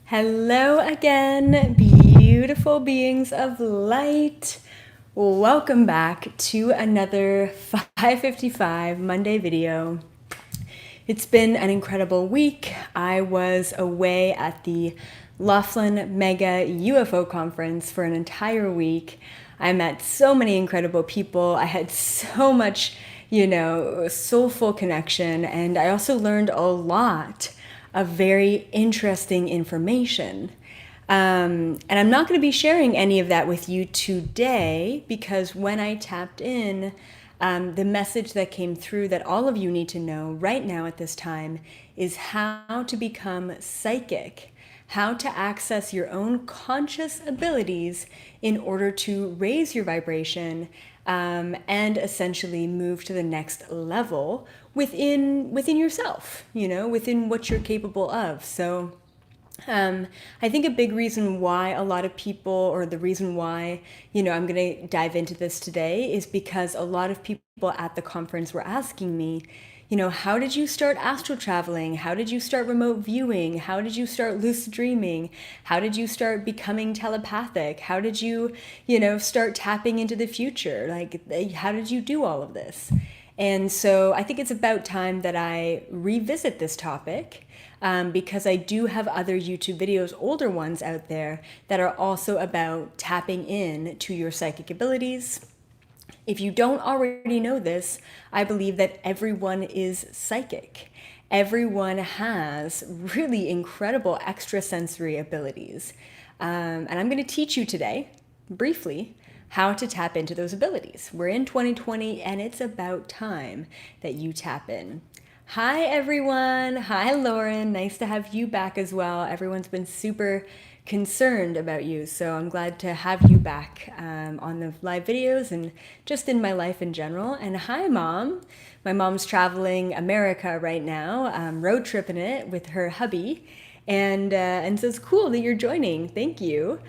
Hello again, beautiful beings of light. Welcome back to another 5:55 Monday video. It's been an incredible week. I was away at the Laughlin Mega UFO conference for an entire week. I met so many incredible people. I had so much, soulful connection, and I also learned a lot of very interesting information. And I'm not going to be sharing any of that with you today because when I tapped in, the message that came through that all of you need to know right now at this time is how to become psychic, how to access your own conscious abilities in order to raise your vibration and essentially move to the next level within yourself, within what you're capable of. So I think a big reason why a lot of people, or the reason why, I'm going to dive into this today is because a lot of people at the conference were asking me, how did you start astral traveling? How did you start remote viewing? How did you start lucid dreaming? How did you start becoming telepathic? How did you, start tapping into the future? Like, how did you do all of this? And so I think it's about time that I revisit this topic because I do have other YouTube videos, older ones out there, that are also about tapping in to your psychic abilities. If you don't already know this, I believe that everyone is psychic. Everyone has really incredible extrasensory abilities. And I'm going to teach you today, briefly, how to tap into those abilities. We're in 2020 and it's about time that you tap in. Hi everyone. Hi Lauren. Nice to have you back as well. Everyone's been super concerned about you, so I'm glad to have you back on the live videos and just in my life in general. And hi Mom. My mom's traveling America right now, road tripping it with her hubby. And so it's cool that you're joining. Thank you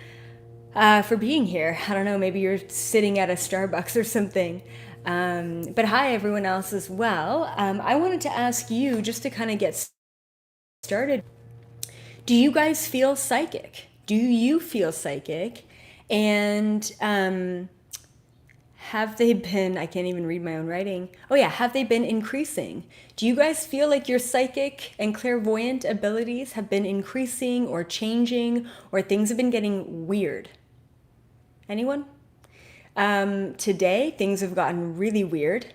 for being here. I don't know, maybe you're sitting at a Starbucks or something. But hi, everyone else as well. I wanted to ask you, just to kind of get started, do you guys feel psychic? Do you feel psychic? And have they been, I can't even read my own writing. Oh yeah, have they been increasing? Do you guys feel like your psychic and clairvoyant abilities have been increasing or changing, or things have been getting weird? Anyone? Today, things have gotten really weird.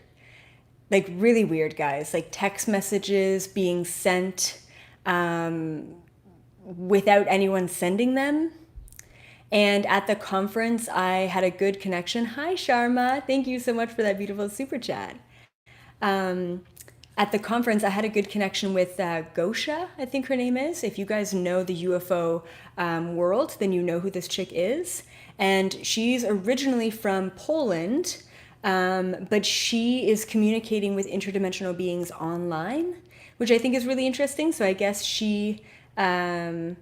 Like, really weird, guys. Like, text messages being sent without anyone sending them. And at the conference, I had a good connection. Hi, Sharma. Thank you so much for that beautiful super chat. At the conference, I had a good connection with Gosha, I think her name is. If you guys know the UFO world, then you know who this chick is. And she's originally from Poland, but she is communicating with interdimensional beings online, which I think is really interesting. So I guess she, I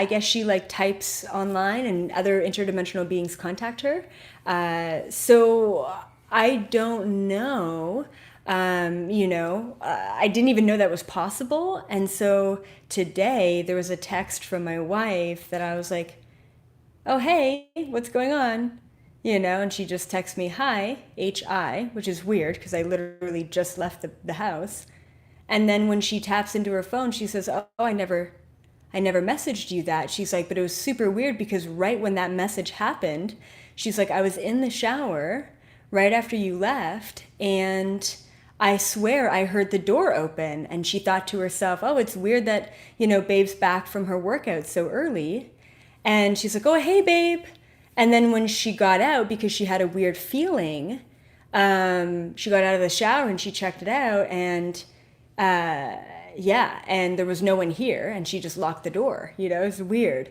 guess she like types online and other interdimensional beings contact her. So I don't know. I didn't even know that was possible. And so today there was a text from my wife that I was like, oh, hey, what's going on? And she just texts me, hi, H-I, which is weird because I literally just left the house. And then when she taps into her phone, she says, oh, I never messaged you that. She's like, but it was super weird because right when that message happened, she's like, I was in the shower right after you left and I swear I heard the door open. And she thought to herself, oh, it's weird that, babe's back from her workout so early. And she's like, oh, hey, babe. And then when she got out, because she had a weird feeling, she got out of the shower and she checked it out and and there was no one here and she just locked the door. It's weird.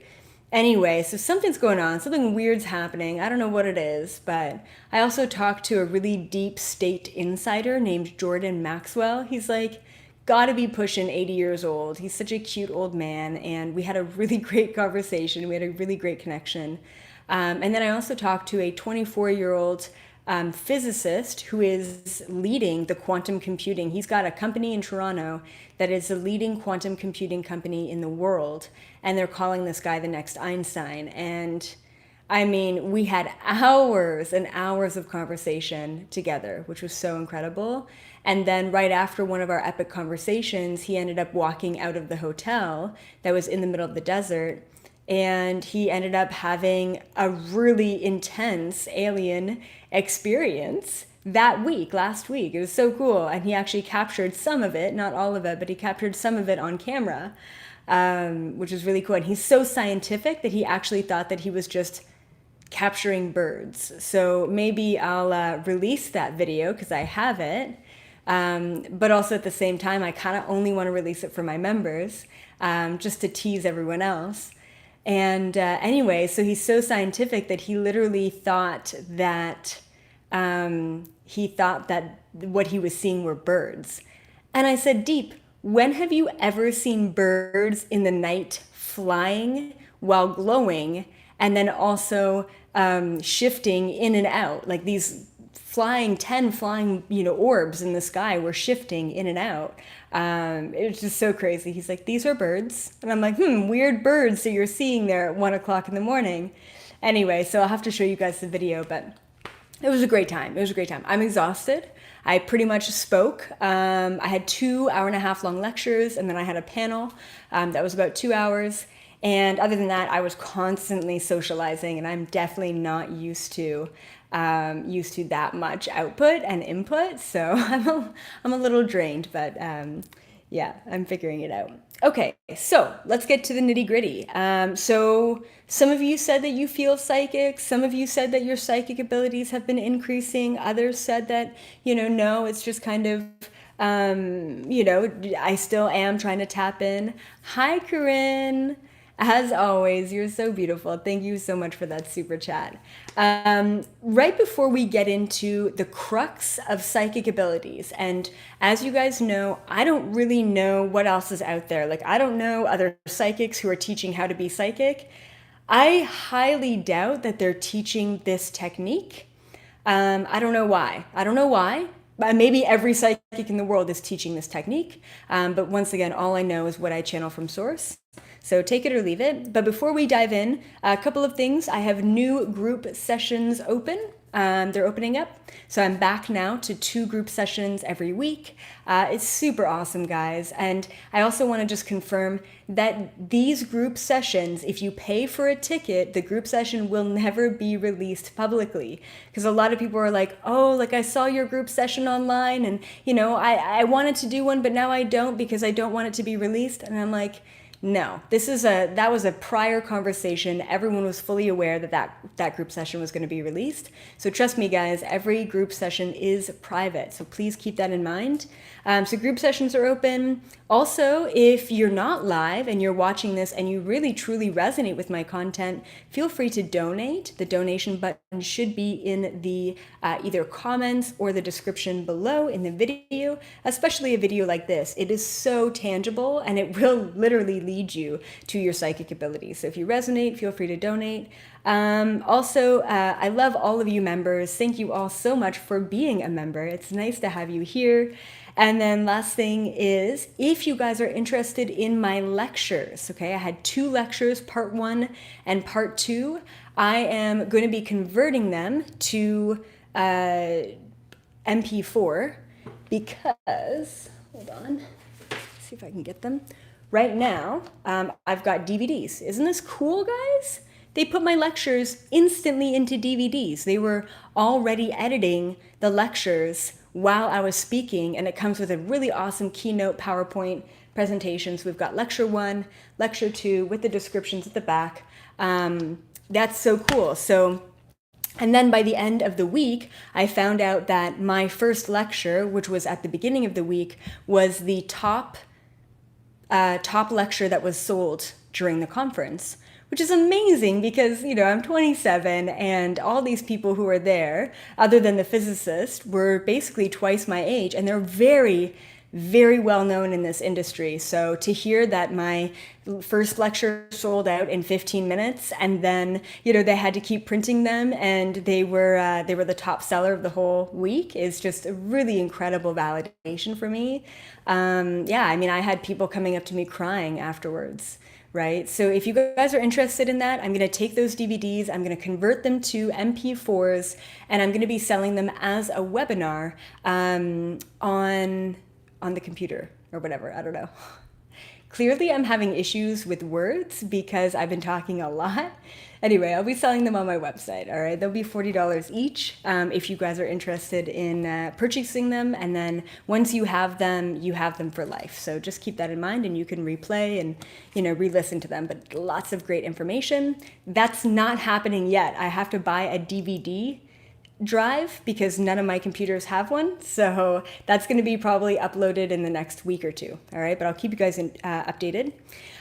Anyway, so something's going on, something weird's happening. I don't know what it is, but I also talked to a really deep state insider named Jordan Maxwell. He's like, gotta be pushing 80 years old. He's such a cute old man, and we had a really great conversation. We had a really great connection. And then I also talked to a 24-year-old physicist who is leading the quantum computing. He's got a company in Toronto that is the leading quantum computing company in the world, and they're calling this guy the next Einstein. And I mean, we had hours and hours of conversation together, which was so incredible. And then right after one of our epic conversations, he ended up walking out of the hotel that was in the middle of the desert. And he ended up having a really intense alien experience that week, last week. It was so cool. And he actually captured some of it, not all of it, but he captured some of it on camera, which was really cool. And he's so scientific that he actually thought that he was just capturing birds. So maybe I'll release that video because I have it. But also at the same time, I kind of only want to release it for my members, just to tease everyone else. And anyway, so he's so scientific that he literally thought that what he was seeing were birds. And I said, Deep, when have you ever seen birds in the night flying while glowing, and then also shifting in and out, like these 10 flying, orbs in the sky were shifting in and out. It was just so crazy. He's like, these are birds. And I'm like, weird birds that you're seeing there at 1 o'clock in the morning. Anyway, so I'll have to show you guys the video, but it was a great time. It was a great time. I'm exhausted. I pretty much spoke. I had 2 hour-and-a-half long lectures, and then I had a panel that was about 2 hours. And other than that, I was constantly socializing, and I'm definitely not used to that much output and input. So I'm a little drained, but yeah, I'm figuring it out. Okay, so let's get to the nitty gritty. So some of you said that you feel psychic. Some of you said that your psychic abilities have been increasing. Others said that, no, it's just kind of, I still am trying to tap in. Hi, Corinne. As always, you're so beautiful. Thank you so much for that super chat. Right before we get into the crux of psychic abilities, and as you guys know, I don't really know what else is out there. Like, I don't know other psychics who are teaching how to be psychic. I highly doubt that they're teaching this technique. I don't know why. Maybe every psychic in the world is teaching this technique. But once again, all I know is what I channel from source. So take it or leave it. But before we dive in, a couple of things. I have new group sessions open. They're opening up. So I'm back now to 2 group sessions every week. It's super awesome, guys. And I also want to just confirm that these group sessions, if you pay for a ticket, the group session will never be released publicly. Because a lot of people are like, oh, like I saw your group session online and, I wanted to do one, but now I don't because I don't want it to be released. And I'm like, no, that was a prior conversation. Everyone was fully aware that group session was going to be released. So trust me, guys, every group session is private. So please keep that in mind. So group sessions are open. Also, if you're not live and you're watching this and you really truly resonate with my content, feel free to donate. The donation button should be in the either comments or the description below in the video, especially a video like this. It is so tangible and it will literally lead you to your psychic abilities. So if you resonate, feel free to donate. Also, I love all of you members. Thank you all so much for being a member. It's nice to have you here. And then last thing is, if you guys are interested in my lectures, okay, I had 2 lectures, part 1 and part 2. I am going to be converting them to MP4 because, hold on, let's see if I can get them. Right now, I've got DVDs. Isn't this cool, guys? They put my lectures instantly into DVDs. They were already editing the lectures while I was speaking, and it comes with a really awesome keynote PowerPoint presentation. So we've got lecture 1, lecture 2 with the descriptions at the back. That's so cool. And then by the end of the week, I found out that my first lecture, which was at the beginning of the week, was the top lecture that was sold during the conference, which is amazing because, I'm 27 and all these people who are there, other than the physicist, were basically twice my age, and they're very, very well known in this industry. So to hear that my first lecture sold out in 15 minutes, and then they had to keep printing them, and they were the top seller of the whole week, is just a really incredible validation for me. Yeah, I mean, I had people coming up to me crying afterwards. Right? So if you guys are interested in that, I'm going to take those DVDs, I'm going to convert them to MP4s, and I'm going to be selling them as a webinar on the computer or whatever. I don't know. Clearly, I'm having issues with words because I've been talking a lot. Anyway, I'll be selling them on my website. All right, they'll be $40 each if you guys are interested in purchasing them. And then once you have them for life. So just keep that in mind, and you can replay and re-listen to them. But lots of great information. That's not happening yet. I have to buy a DVD drive because none of my computers have one, so that's going to be probably uploaded in the next week or two. All right, but I'll keep you guys updated.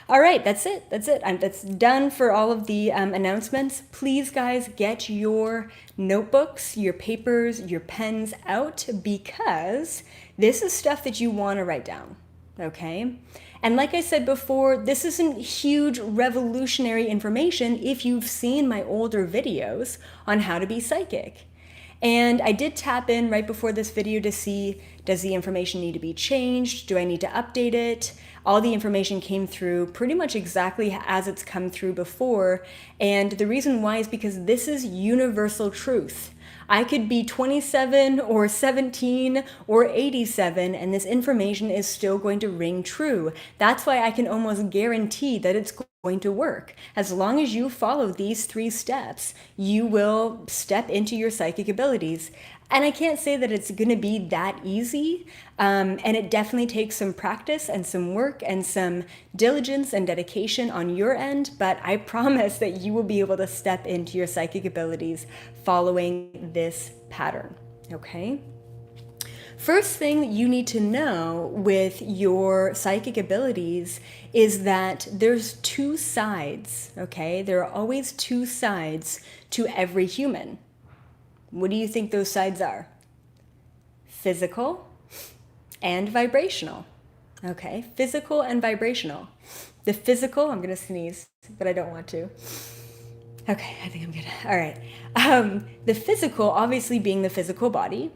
All right, that's it. That's done for all of the announcements. Please, guys, get your notebooks, your papers, your pens out, because this is stuff that you want to write down. Okay. And like I said before, this isn't huge revolutionary information if you've seen my older videos on how to be psychic. And I did tap in right before this video to see, does the information need to be changed? Do I need to update it? All the information came through pretty much exactly as it's come through before. And the reason why is because this is universal truth. I could be 27 or 17 or 87, and this information is still going to ring true. That's why I can almost guarantee that it's going to work. As long as you follow these 3 steps, you will step into your psychic abilities. And I can't say that it's going to be that easy. And it definitely takes some practice and some work and some diligence and dedication on your end. But I promise that you will be able to step into your psychic abilities following this pattern. Okay? First thing you need to know with your psychic abilities is that there's 2 sides. Okay? There are always 2 sides to every human. What do you think those sides are? Physical and vibrational. Okay, physical and vibrational. The physical, I'm gonna sneeze, but I don't want to. Okay, I think I'm good. All right. The physical obviously being the physical body,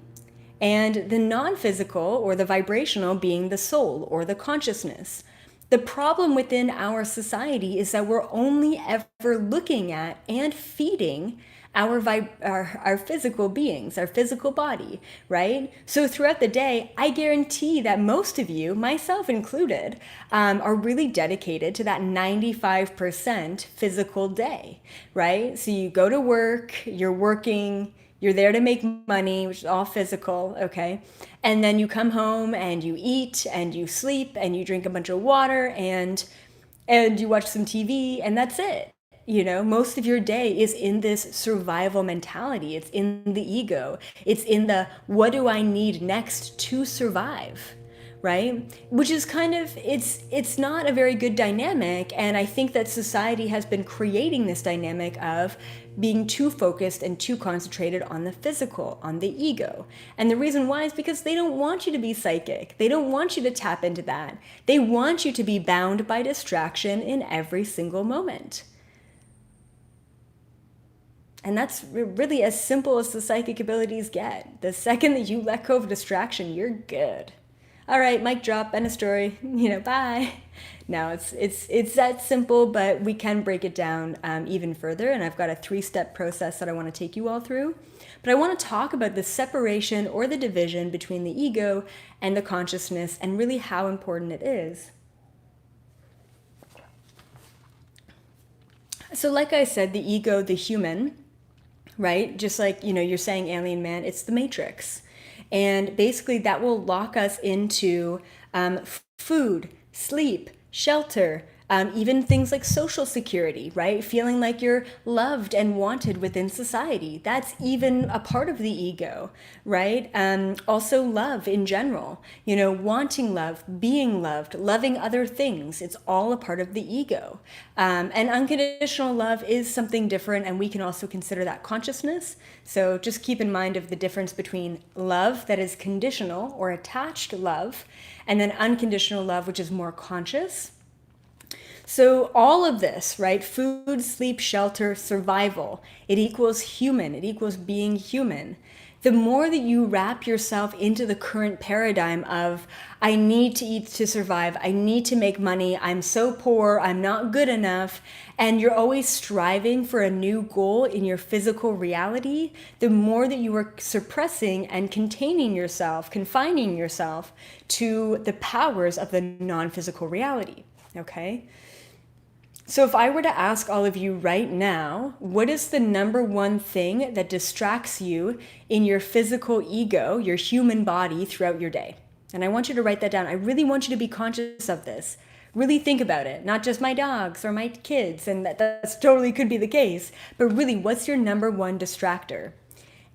and the non-physical or the vibrational being the soul or the consciousness. The problem within our society is that we're only ever looking at and feeding our physical beings, our physical body, right? So throughout the day, I guarantee that most of you, myself included, are really dedicated to that 95% physical day, right? So you go to work, you're working, you're there to make money, which is all physical, okay? And then you come home and you eat and you sleep and you drink a bunch of water and you watch some TV, and that's it. Most of your day is in this survival mentality. It's in the ego. It's in the, what do I need next to survive? Right? Which is kind of, it's not a very good dynamic. And I think that society has been creating this dynamic of being too focused and too concentrated on the physical, on the ego. And the reason why is because they don't want you to be psychic. They don't want you to tap into that. They want you to be bound by distraction in every single moment. And that's really as simple as the psychic abilities get. The second that you let go of distraction, you're good. All right, mic drop, end of story, bye. No, it's that simple, but we can break it down even further. And I've got a 3-step process that I want to take you all through. But I want to talk about the separation or the division between the ego and the consciousness and really how important it is. So like I said, the ego, the human, right? Just like, you're saying alien man, it's the matrix. And basically that will lock us into food, sleep, shelter, Even things like social security, right? Feeling like you're loved and wanted within society. That's even a part of the ego, right? Also love in general, wanting love, being loved, loving other things. It's all a part of the ego. And unconditional love is something different, and we can also consider that consciousness. So just keep in mind of the difference between love that is conditional or attached love, and then unconditional love, which is more conscious. So all of this, right? Food, sleep, shelter, survival. It equals human. It equals being human. The more that you wrap yourself into the current paradigm of, I need to eat to survive, I need to make money, I'm so poor, I'm not good enough, and you're always striving for a new goal in your physical reality, the more that you are suppressing and containing yourself, confining yourself to the powers of the non-physical reality, okay? So if I were to ask all of you right now, what is the number one thing that distracts you in your physical ego, your human body throughout your day? And I want you to write that down. I really want you to be conscious of this. Really think about it, not just my dogs or my kids, and that's totally could be the case, but really, what's your number one distractor?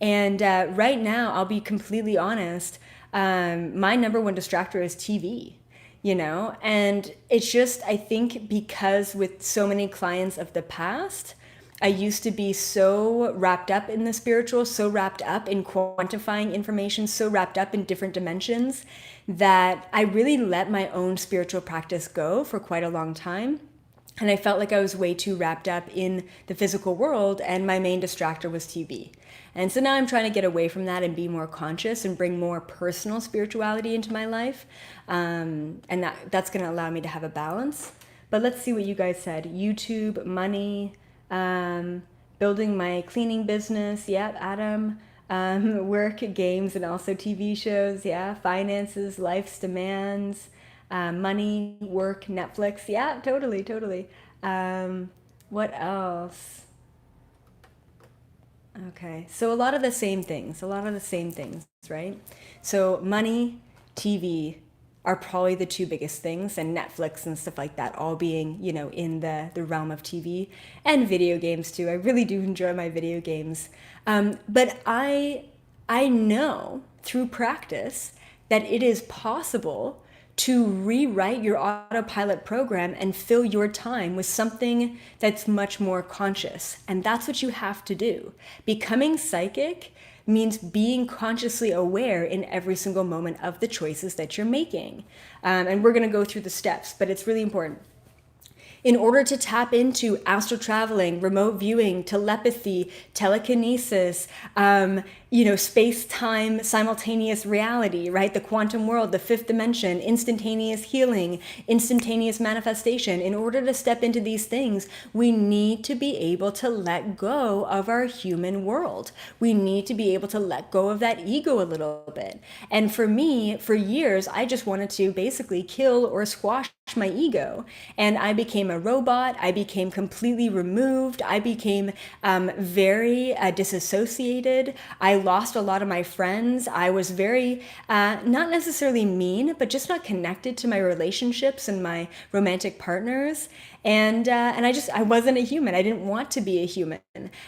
And right now, I'll be completely honest, my number one distractor is TV. And it's just, I think, because with so many clients of the past, I used to be so wrapped up in the spiritual, so wrapped up in quantifying information, so wrapped up in different dimensions, that I really let my own spiritual practice go for quite a long time. And I felt like I was way too wrapped up in the physical world, and my main distractor was TV. And so now I'm trying to get away from that and be more conscious and bring more personal spirituality into my life. And that's going to allow me to have a balance. But let's see what you guys said. YouTube, money, building my cleaning business. Yep, Adam. Work, games, and also TV shows. Yeah, finances, life's demands. Money, work, Netflix. Yeah, totally. What else? Okay, so a lot of the same things, right? So money, TV are probably the two biggest things, and Netflix and stuff like that all being, in the realm of TV, and video games too. I really do enjoy my video games. But I know through practice that it is possible to rewrite your autopilot program and fill your time with something that's much more conscious. And that's what you have to do. Becoming psychic means being consciously aware in every single moment of the choices that you're making. And we're going to go through the steps, but it's really important. In order to tap into astral traveling, remote viewing, telepathy, telekinesis, space-time simultaneous reality, right? The quantum world, the fifth dimension, instantaneous healing, instantaneous manifestation. In order to step into these things, we need to be able to let go of our human world. We need to be able to let go of that ego a little bit. And for me, for years, I just wanted to basically kill or squash my ego. And I became a robot. I became completely removed. I became very disassociated. I lost a lot of my friends. I was very, not necessarily mean, but just not connected to my relationships and my romantic partners. And I wasn't a human. I didn't want to be a human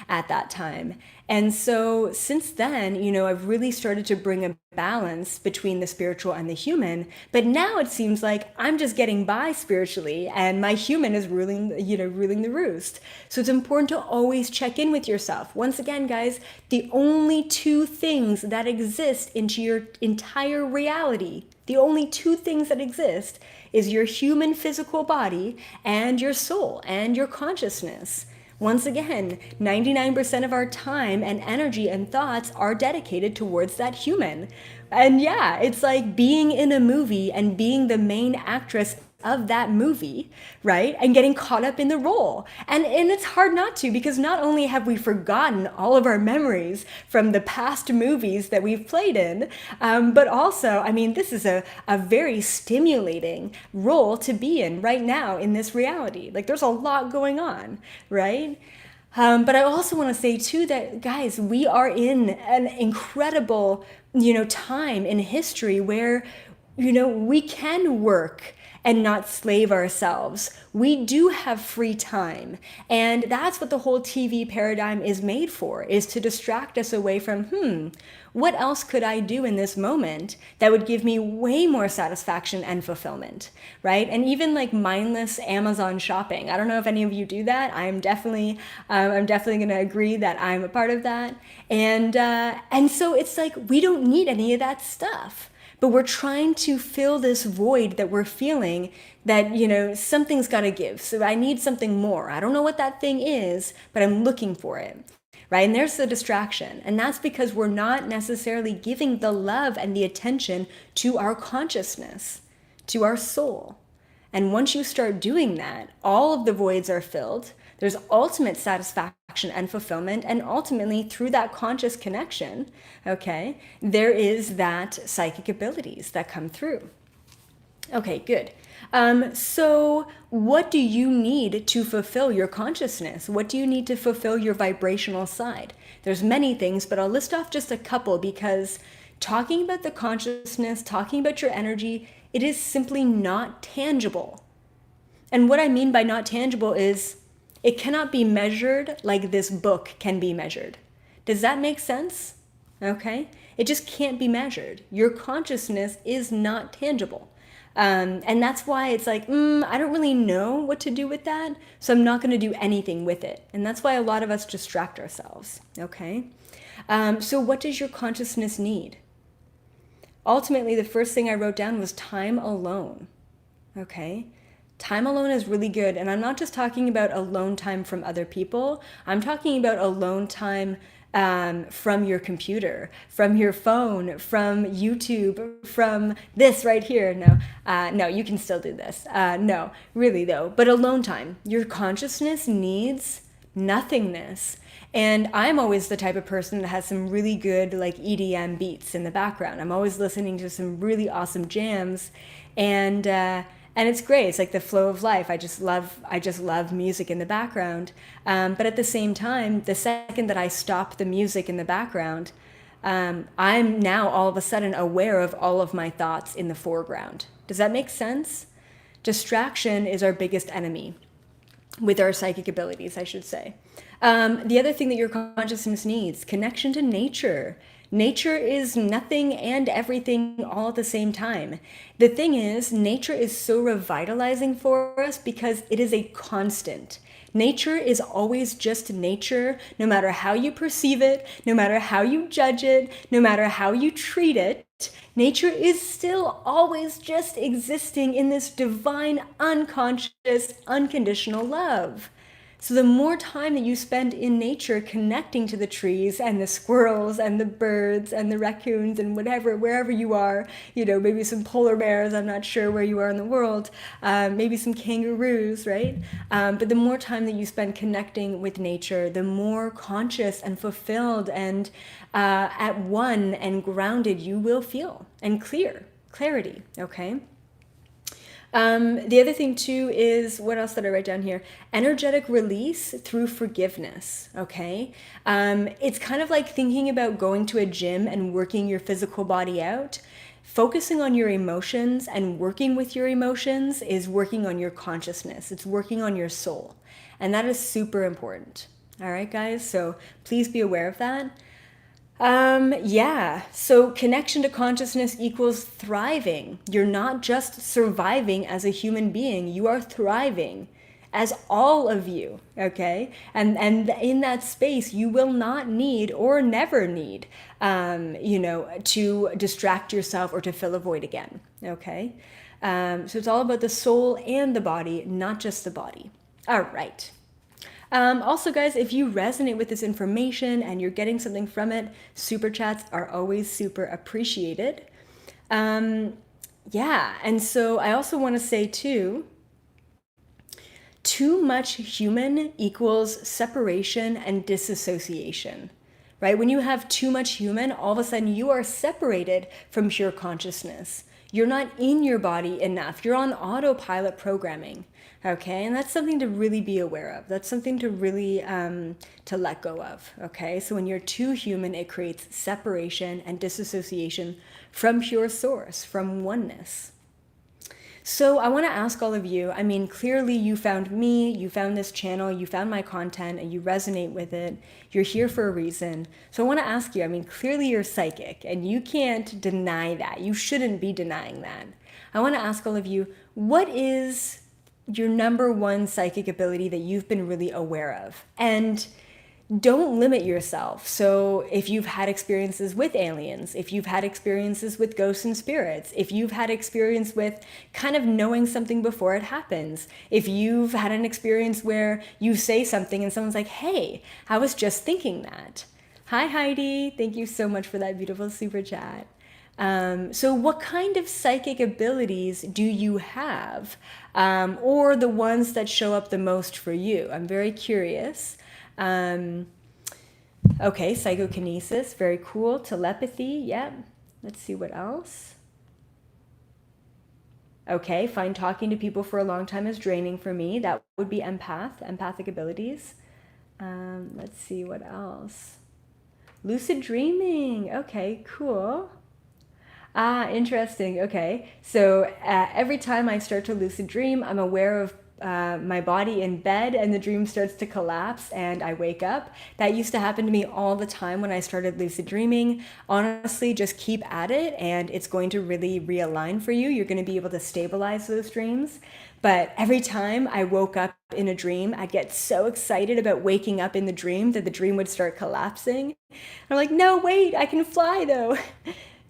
at that time. And so since then, I've really started to bring a balance between the spiritual and the human. But now it seems like I'm just getting by spiritually, and my human is ruling the roost. So it's important to always check in with yourself. Once again, guys, the only two things that exist into your entire reality, the only two things that exist is your human physical body and your soul and your consciousness. Once again, 99% of our time and energy and thoughts are dedicated towards that human. And yeah, it's like being in a movie and being the main actress of that movie, right? And getting caught up in the role. And it's hard not to, because not only have we forgotten all of our memories from the past movies that we've played in, but also, this is a very stimulating role to be in right now in this reality. Like, there's a lot going on, right? But I also want to say too that, guys, we are in an incredible, time in history where, we can work and not slave ourselves. We do have free time. And that's what the whole TV paradigm is made for, is to distract us away from, what else could I do in this moment that would give me way more satisfaction and fulfillment, right? And even like mindless Amazon shopping. I don't know if any of you do that. I'm definitely going to agree that I'm a part of that. And so it's like we don't need any of that stuff, but we're trying to fill this void that we're feeling that, something's got to give. So I need something more. I don't know what that thing is, but I'm looking for it. Right? And there's the distraction. And that's because we're not necessarily giving the love and the attention to our consciousness, to our soul. And once you start doing that, all of the voids are filled. There's ultimate satisfaction and fulfillment. And ultimately, through that conscious connection, okay, there is that psychic abilities that come through. Okay, good. So what do you need to fulfill your consciousness? What do you need to fulfill your vibrational side? There's many things, but I'll list off just a couple because talking about the consciousness, talking about your energy, it is simply not tangible. And what I mean by not tangible is it cannot be measured like this book can be measured. Does that make sense? Okay? It just can't be measured. Your consciousness is not tangible. And that's why it's like, I don't really know what to do with that, so I'm not going to do anything with it. And that's why a lot of us distract ourselves, okay? So what does your consciousness need? Ultimately, the first thing I wrote down was time alone, okay? Time alone is really good, and I'm not just talking about alone time from other people. I'm talking about alone time from your computer, from your phone, from YouTube, from this right here. No, you can still do this. No, really though. But alone time. Your consciousness needs nothingness. And I'm always the type of person that has some really good like EDM beats in the background. I'm always listening to some really awesome jams, and it's great. It's like the flow of life. I just love music in the background. But at the same time, the second that I stop the music in the background, I'm now all of a sudden aware of all of my thoughts in the foreground. Does that make sense? Distraction is our biggest enemy with our psychic abilities, I should say. The other thing that your consciousness needs, connection to nature. Nature is nothing and everything all at the same time. The thing is, nature is so revitalizing for us because it is a constant. Nature is always just nature, no matter how you perceive it, no matter how you judge it, no matter how you treat it. Nature is still always just existing in this divine, unconscious, unconditional love. So the more time that you spend in nature connecting to the trees and the squirrels and the birds and the raccoons and whatever, wherever you are, maybe some polar bears, I'm not sure where you are in the world, maybe some kangaroos, right? But the more time that you spend connecting with nature, the more conscious and fulfilled and at one and grounded you will feel, and clarity, okay? The other thing too is, what else did I write down here? Energetic release through forgiveness, okay? It's kind of like thinking about going to a gym and working your physical body out. Focusing on your emotions and working with your emotions is working on your consciousness. It's working on your soul. And that is super important. All right, guys? So please be aware of that. So connection to consciousness equals thriving. You're not just surviving as a human being, you are thriving as all of you, okay? And in that space, you will not need or never need, to distract yourself or to fill a void again, okay? So it's all about the soul and the body, not just the body. All right. Also, guys, if you resonate with this information and you're getting something from it, super chats are always super appreciated. And so I also want to say too much human equals separation and disassociation, right? When you have too much human, all of a sudden you are separated from pure consciousness. You're not in your body enough. You're on autopilot programming. Okay, and that's something to really be aware of. That's something to really to let go of. Okay, so when you're too human, it creates separation and disassociation from pure source, from oneness. So I want to ask all of you, I mean, clearly you found me, you found this channel, you found my content, and you resonate with it. You're here for a reason. So I want to ask you, I mean, clearly you're psychic, and you can't deny that. You shouldn't be denying that. I want to ask all of you, what is your number one psychic ability that you've been really aware of? And don't limit yourself. So if you've had experiences with aliens, if you've had experiences with ghosts and spirits, if you've had experience with kind of knowing something before it happens, if you've had an experience where you say something and someone's like, hey, I was just thinking that. Hi, Heidi. Thank you so much for that beautiful super chat. So what kind of psychic abilities do you have? Or the ones that show up the most for you? I'm very curious. Okay, psychokinesis, very cool. Telepathy, yeah. Let's see what else. Okay, find talking to people for a long time is draining for me. That would be empathic abilities. Let's see what else. Lucid dreaming, okay, cool. Ah, interesting, okay. So every time I start to lucid dream, I'm aware of my body in bed and the dream starts to collapse and I wake up. That used to happen to me all the time when I started lucid dreaming. Honestly, just keep at it and it's going to really realign for you. You're going to be able to stabilize those dreams. But every time I woke up in a dream, I'd get so excited about waking up in the dream that the dream would start collapsing. I'm like, no, wait, I can fly though.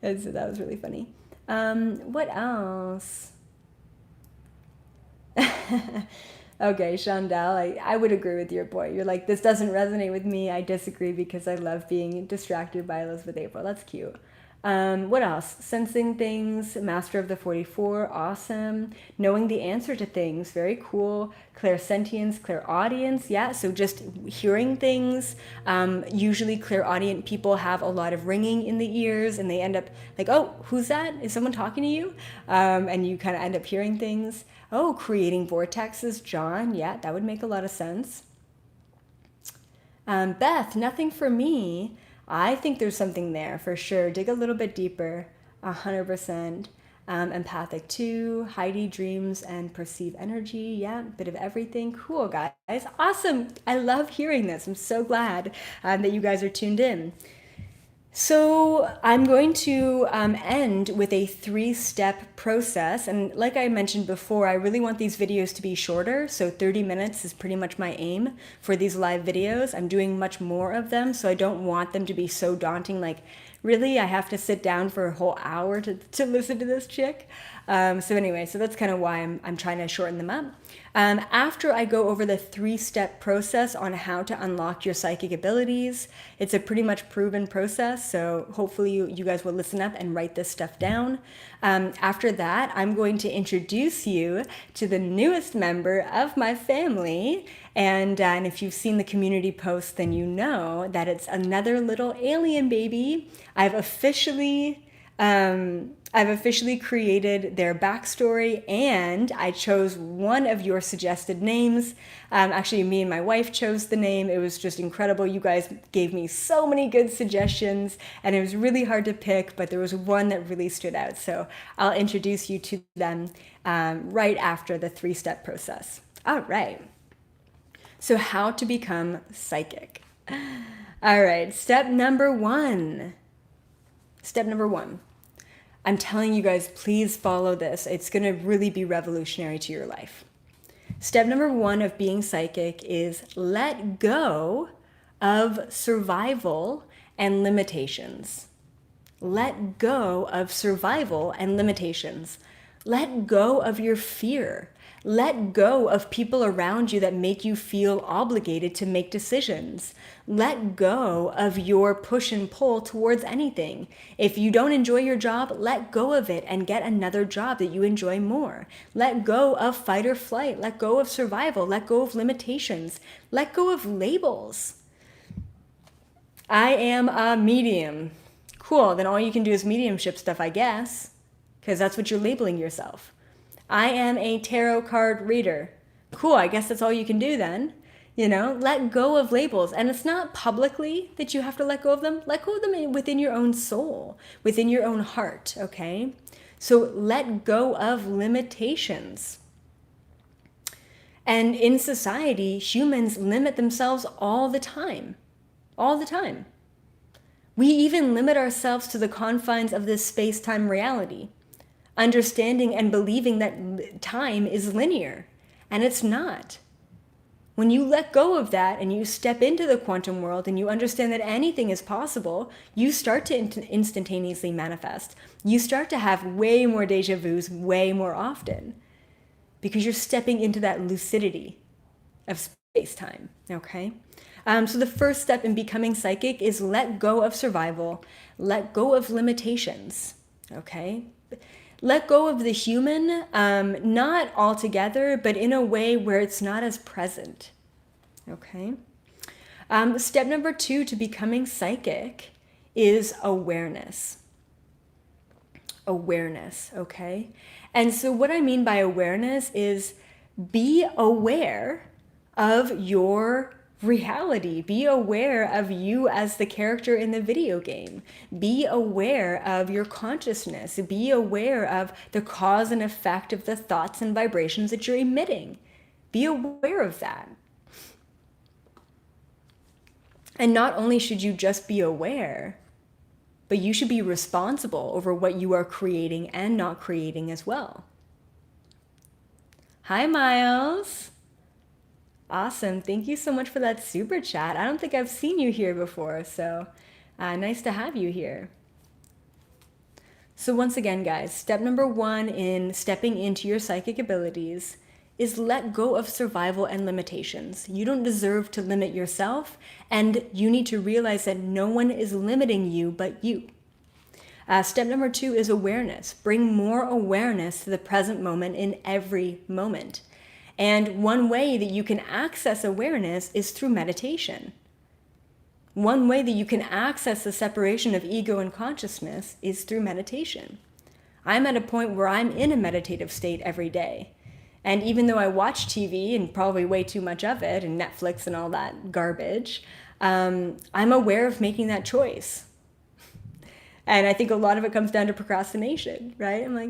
So that was really funny. What else? Okay, Chandel, I would agree with your boy. You're like, this doesn't resonate with me. I disagree because I love being distracted by Elizabeth April. That's cute. What else? Sensing things, Master of the 44, awesome. Knowing the answer to things, very cool. Clairsentience, clairaudience, yeah, so just hearing things. Usually clairaudient people have a lot of ringing in the ears and they end up like, oh, who's that? Is someone talking to you? And you kind of end up hearing things. Oh, creating vortexes, John, yeah, that would make a lot of sense. Beth, nothing for me. I think there's something there for sure. Dig a little bit deeper, 100%. Empathic too. Heidi, dreams and perceive energy. Yeah, bit of everything. Cool, guys. Awesome. I love hearing this. I'm so glad that you guys are tuned in. So I'm going to end with a 3-step process. And like I mentioned before, I really want these videos to be shorter. So 30 minutes is pretty much my aim for these live videos. I'm doing much more of them, so I don't want them to be so daunting. Like, really, I have to sit down for a whole hour to listen to this chick. So anyway, so that's kind of why I'm trying to shorten them up. After I go over the 3-step process on how to unlock your psychic abilities, it's a pretty much proven process, so hopefully you guys will listen up and write this stuff down. After that, I'm going to introduce you to the newest member of my family, and if you've seen the community post, then you know that it's another little alien baby. I've officially created their backstory and I chose one of your suggested names. Actually, me and my wife chose the name. It was just incredible. You guys gave me so many good suggestions and it was really hard to pick, but there was one that really stood out. So I'll introduce you to them right after the 3-step process. All right. So how to become psychic. All right, step number one. Step number one. I'm telling you guys, please follow this. It's going to really be revolutionary to your life. Step number one of being psychic is let go of survival and limitations. Let go of survival and limitations. Let go of your fear. Let go of people around you that make you feel obligated to make decisions. Let go of your push and pull towards anything. If you don't enjoy your job, let go of it and get another job that you enjoy more. Let go of fight or flight. Let go of survival. Let go of limitations. Let go of labels. I am a medium. Cool, then all you can do is mediumship stuff, I guess, because that's what you're labeling yourself. I am a tarot card reader. Cool, I guess that's all you can do then. You know, let go of labels. And it's not publicly that you have to let go of them. Let go of them within your own soul, within your own heart, okay? So let go of limitations. And in society, humans limit themselves all the time. All the time. We even limit ourselves to the confines of this space-time reality, understanding and believing that time is linear, and it's not. When you let go of that and you step into the quantum world and you understand that anything is possible, you start to instantaneously manifest. You start to have way more deja vus way more often because you're stepping into that lucidity of space-time, okay? So the first step in becoming psychic is let go of survival, let go of limitations, okay? Let go of the human, not altogether, but in a way where it's not as present, okay? Step number 2 to becoming psychic is awareness. Awareness, okay? And so what I mean by awareness is be aware of your reality. Be aware of you as the character in the video game. Be aware of your consciousness. Be aware of the cause and effect of the thoughts and vibrations that you're emitting. Be aware of that. And not only should you just be aware, but you should be responsible over what you are creating and not creating as well. Hi, Miles. Awesome. Thank you so much for that super chat. I don't think I've seen you here before, so nice to have you here. So once again, guys, step number 1 in stepping into your psychic abilities is let go of survival and limitations. You don't deserve to limit yourself, and you need to realize that no one is limiting you but you. Step number 2 is awareness. Bring more awareness to the present moment in every moment. And one way that you can access awareness is through meditation. One way that you can access the separation of ego and consciousness is through meditation. I'm at a point where I'm in a meditative state every day. And even though I watch TV and probably way too much of it and Netflix and all that garbage, I'm aware of making that choice. And I think a lot of it comes down to procrastination, right? I'm like,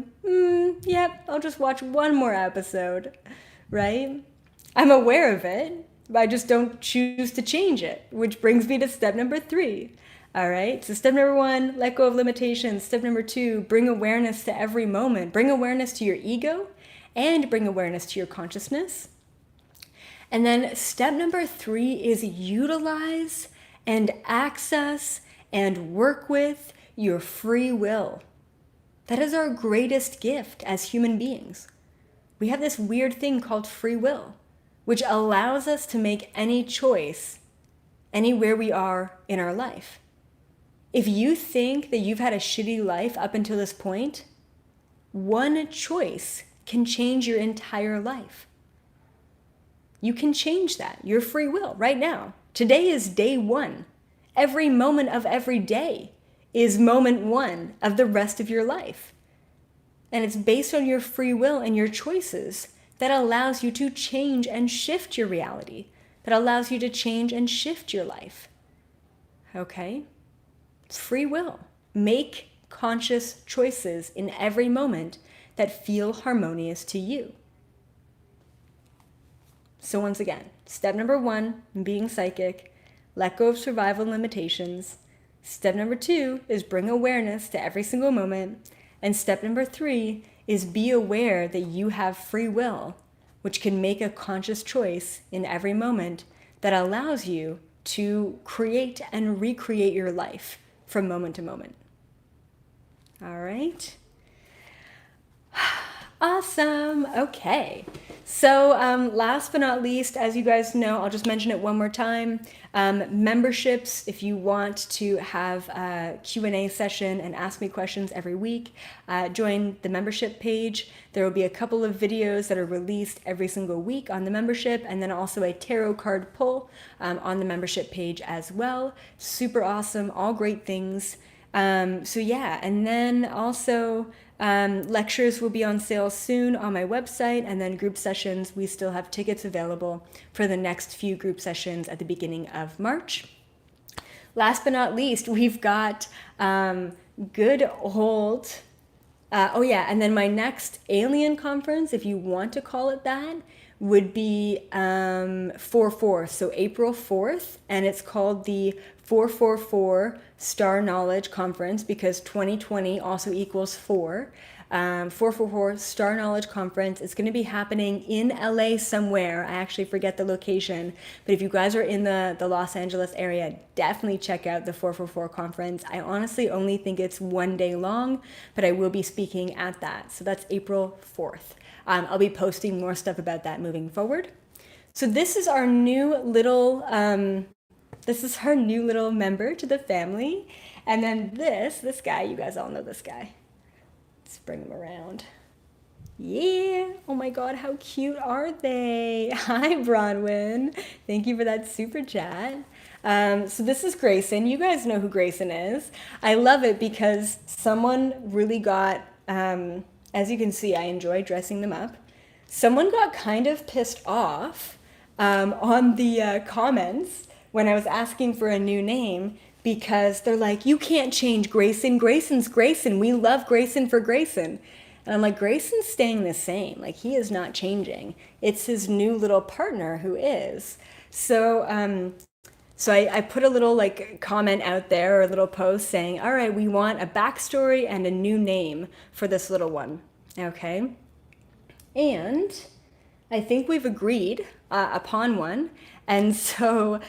yep, I'll just watch one more episode. Right? I'm aware of it, but I just don't choose to change it, which brings me to step number 3. All right? So step number 1, let go of limitations. Step number 2, bring awareness to every moment. Bring awareness to your ego and bring awareness to your consciousness. And then step number 3 is utilize and access and work with your free will. That is our greatest gift as human beings. We have this weird thing called free will, which allows us to make any choice anywhere we are in our life. If you think that you've had a shitty life up until this point, one choice can change your entire life. You can change that, your free will, right now. Today is day 1. Every moment of every day is moment 1 of the rest of your life. And it's based on your free will and your choices that allows you to change and shift your reality, that allows you to change and shift your life. Okay? Free will. Make conscious choices in every moment that feel harmonious to you. So once again, step number 1, being psychic, let go of survival limitations. Step number 2 is bring awareness to every single moment. And step number 3 is be aware that you have free will, which can make a conscious choice in every moment that allows you to create and recreate your life from moment to moment. All right. Awesome. Okay. So last but not least, as you guys know, I'll just mention it one more time. Memberships, if you want to have a Q&A session and ask me questions every week, join the membership page. There will be a couple of videos that are released every single week on the membership, and then also a tarot card pull on the membership page as well. Super awesome, all great things. So yeah, and then also lectures will be on sale soon on my website, and then group sessions, we still have tickets available for the next few group sessions at the beginning of March. Last but not least, we've got good old Oh yeah, and then my next alien conference, if you want to call it that, would be 4/4, so April 4th, and it's called the 444 Star Knowledge Conference because 2020 also equals 4. 444 Star Knowledge Conference. It's going to be happening in LA somewhere. I actually forget the location, but if you guys are in the Los Angeles area, definitely check out the 444 conference. I honestly only think it's 1 day long, but I will be speaking at that. So that's April 4th. I'll be posting more stuff about that moving forward. So this is our new little member to the family. And then this guy, you guys all know this guy. Let's bring them around. Yeah. Oh my God, how cute are they? Hi, Bronwyn. Thank you for that super chat. So this is Grayson. You guys know who Grayson is. I love it because someone really got, as you can see, I enjoy dressing them up. Someone got kind of pissed off on the comments when I was asking for a new name because they're like, you can't change Grayson. Grayson's Grayson. We love Grayson for Grayson. And I'm like, Grayson's staying the same. Like, he is not changing. It's his new little partner who is. So, so I put a little like comment out there or a little post saying, all right, we want a backstory and a new name for this little one. Okay. And I think we've agreed upon one. And so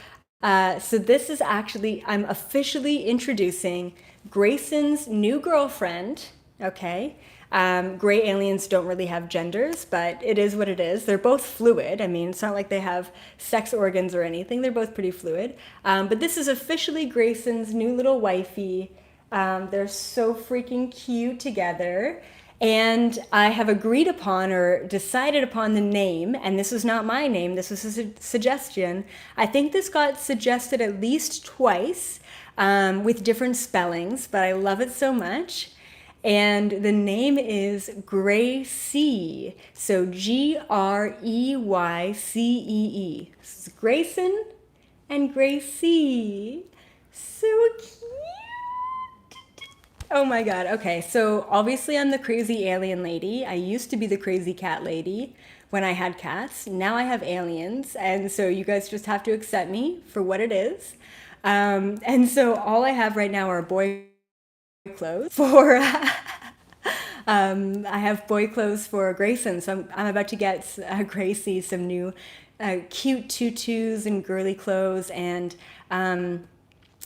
this is actually, I'm officially introducing Grayson's new girlfriend, okay? Gray aliens don't really have genders, but it is what it is. They're both fluid. I mean, it's not like they have sex organs or anything. They're both pretty fluid. But this is officially Grayson's new little wifey. They're so freaking cute together. And I have agreed upon or decided upon the name, and this was not my name, this was a suggestion. I think this got suggested at least twice with different spellings, but I love it so much. And the name is Gracie. So Greycee. This is Grayson and Gracie. So cute. Oh my God. Okay. So obviously I'm the crazy alien lady. I used to be the crazy cat lady when I had cats. Now I have aliens. And so you guys just have to accept me for what it is. And so all I have right now are boy clothes for, I have boy clothes for Grayson. So I'm about to get Gracie some new cute tutus and girly clothes. And,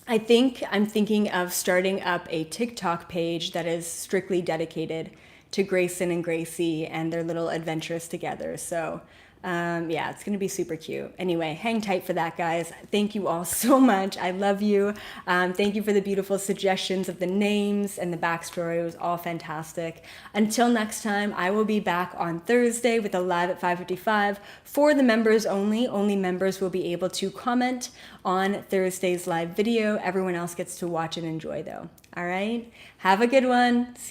I think I'm thinking of starting up a TikTok page that is strictly dedicated to Grayson and Gracie and their little adventures together. So yeah, it's going to be super cute. Anyway, hang tight for that, guys. Thank you all so much. I love you. Thank you for the beautiful suggestions of the names and the backstory. It was all fantastic. Until next time, I will be back on Thursday with a live at 5:55 for the members only. Only members will be able to comment on Thursday's live video. Everyone else gets to watch and enjoy though. All right. Have a good one. See you